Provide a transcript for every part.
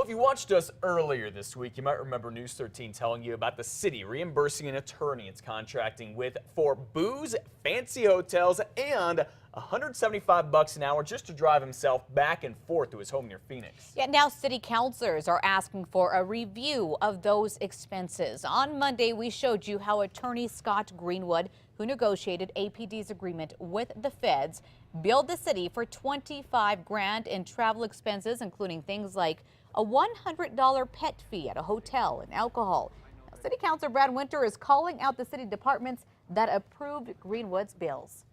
Well, if you watched us earlier this week, you might remember News 13 telling you about the city reimbursing an attorney it's contracting with for booze, fancy hotels, and $175 an hour just to drive himself back and forth to his home near Phoenix. Yeah, now city councilors are asking for a review of those expenses. On Monday, we showed you how attorney Scott Greenwood, who negotiated APD's agreement with the feds, billed the city for $25 grand in travel expenses, including things like a $100 pet fee at a hotel and alcohol. Now, City Councilor Brad Winter is calling out the city departments that approved Greenwood's bills.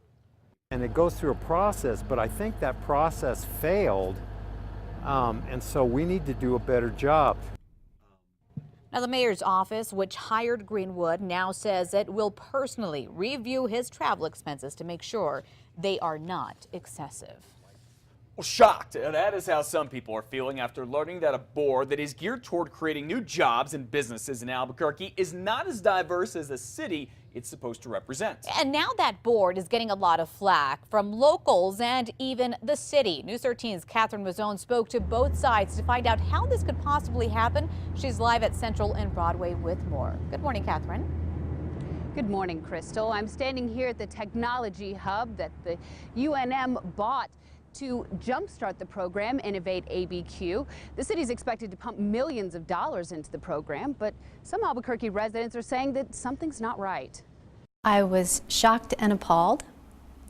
And it goes through a process, but I think that process failed, and so we need to do a better job. Now, the mayor's office, which hired Greenwood, now says it will personally review his travel expenses to make sure they are not excessive. Well, shocked. That is how some people are feeling after learning that a board that is geared toward creating new jobs and businesses in Albuquerque is not as diverse as the city it's supposed to represent. And now that board is getting a lot of flack from locals and even the city. News 13's Catherine Mazzone spoke to both sides to find out how this could possibly happen. She's live at Central and Broadway with more. Good morning, Catherine. Good morning, Crystal. I'm standing here at the technology hub that the UNM bought to jumpstart the program, Innovate ABQ. The city is expected to pump millions of dollars into the program, but some Albuquerque residents are saying that something's not right. I was shocked and appalled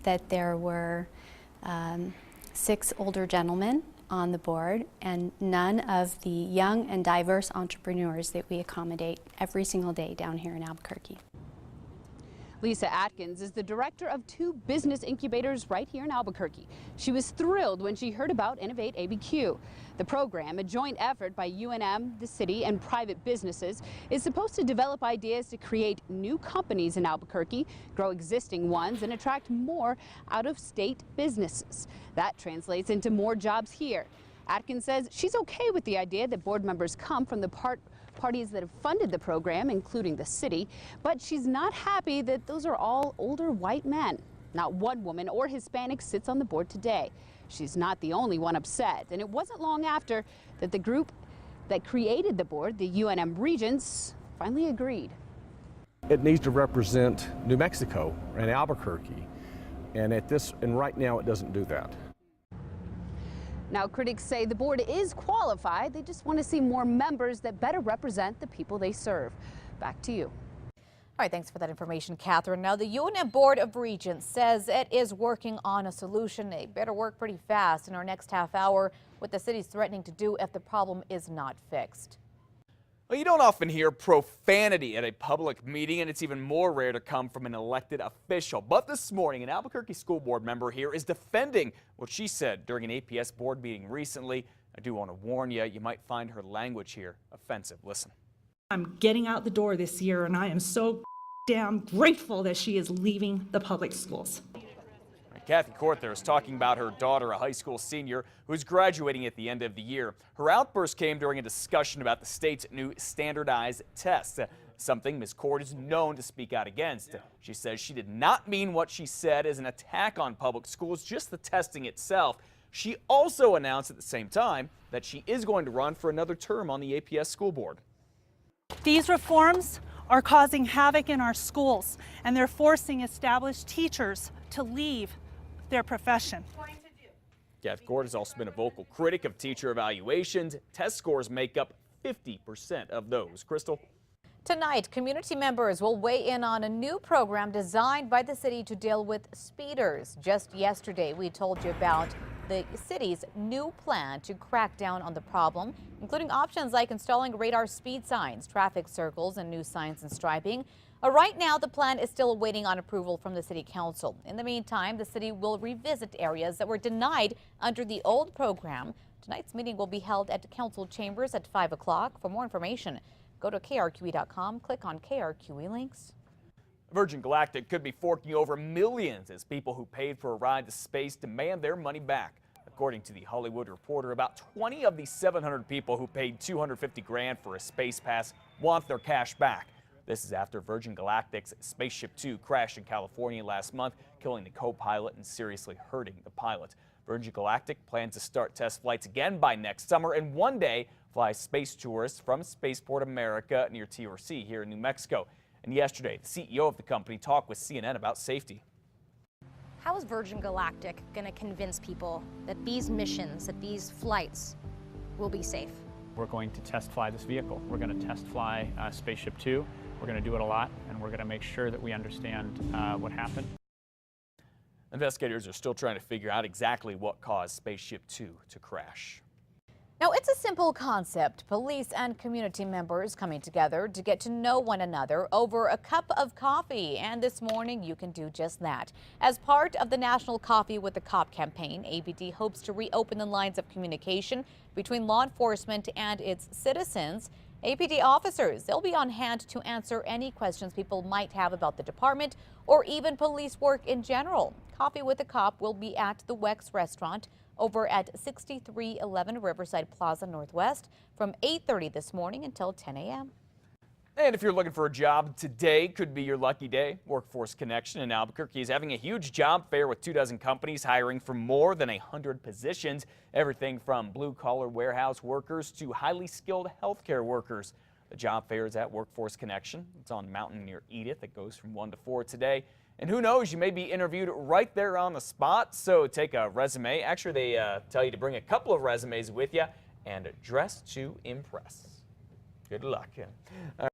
that there were 6 older gentlemen on the board and none of the young and diverse entrepreneurs that we accommodate every single day down here in Albuquerque. Lisa Atkins is the director of 2 business incubators right here in Albuquerque. She was thrilled when she heard about Innovate ABQ. The program, a joint effort by UNM, the city, and private businesses, is supposed to develop ideas to create new companies in Albuquerque, grow existing ones, and attract more out-of-state businesses. That translates into more jobs here. Atkins says she's okay with the idea that board members come from the parties that have funded the program, including the city, but she's not happy that those are all older white men. Not one woman or Hispanic sits on the board today. She's not the only one upset, and it wasn't long after that the group that created the board, the Unm Regents, finally agreed. It needs to represent New Mexico and Albuquerque, and right now it doesn't do that. Now, critics say the board is qualified. They just want to see more members that better represent the people they serve. Back to you. All right, thanks for that information, Catherine. Now, the Unm Board of Regents says it is working on a solution. They better work pretty fast in our next half hour, what the city's threatening to do if the problem is not fixed. Well, you don't often hear profanity at a public meeting, and it's even more rare to come from an elected official. But this morning, an Albuquerque school board member here is defending what she said during an APS board meeting recently. I do want to warn you, you might find her language here offensive. Listen. I'm getting out the door this year, and I am so damn grateful that she is leaving the public schools. Kathy Corther is talking about her daughter, a high school senior who's graduating at the end of the year. Her outburst came during a discussion about the state's new standardized tests, something Ms. Cord is known to speak out against. She says she did not mean what she said as an attack on public schools, just the testing itself. She also announced at the same time that she is going to run for another term on the APS school board. These reforms are causing havoc in our schools, and they're forcing established teachers to leave their profession. Kathy Cord has also been a vocal critic of teacher evaluations. Test scores make up 50% of those. Crystal? Tonight, community members will weigh in on a new program designed by the city to deal with speeders. Just yesterday, we told you about the city's new plan to crack down on the problem, including options like installing radar speed signs, traffic circles, and new signs and striping. Right now, the plan is still waiting on approval from the city council. In the meantime, the city will revisit areas that were denied under the old program. Tonight's meeting will be held at council chambers at 5 o'clock. For more information, go to KRQE.com, click on KRQE links. Virgin Galactic could be forking over millions as people who paid for a ride to space demand their money back. According to the Hollywood Reporter, about 20 of the 700 people who paid $250 grand for a space pass want their cash back. This is after Virgin Galactic's Spaceship Two crashed in California last month, killing the co-pilot and seriously hurting the pilot. Virgin Galactic plans to start test flights again by next summer and one day fly space tourists from Spaceport America near TRC here in New Mexico. And yesterday, the CEO of the company talked with CNN about safety. How is Virgin Galactic going to convince people that these missions, that these flights will be safe? We're going to test fly this vehicle. We're going to test fly Spaceship Two. We're going to do it a lot, and we're going to make sure that we understand what happened. Investigators are still trying to figure out exactly what caused Spaceship Two to crash. Now, it's a simple concept. Police and community members coming together to get to know one another over a cup of coffee. And this morning, you can do just that. As part of the National Coffee with the Cop campaign, ABD hopes to reopen the lines of communication between law enforcement and its citizens. APD officers, they'll be on hand to answer any questions people might have about the department or even police work in general. Coffee with the Cop will be at the Wex restaurant over at 6311 Riverside Plaza Northwest from 8:30 this morning until 10 a.m. And if you're looking for a job, today could be your lucky day. Workforce Connection in Albuquerque is having a huge job fair with 24 companies hiring for more than 100 positions. Everything from blue-collar warehouse workers to highly skilled healthcare workers. The job fair is at Workforce Connection. It's on Mountain near Edith. It goes from 1 to 4 today. And who knows, you may be interviewed right there on the spot. So take a resume. Actually, they tell you to bring a couple of resumes with you and dress to impress. Good luck.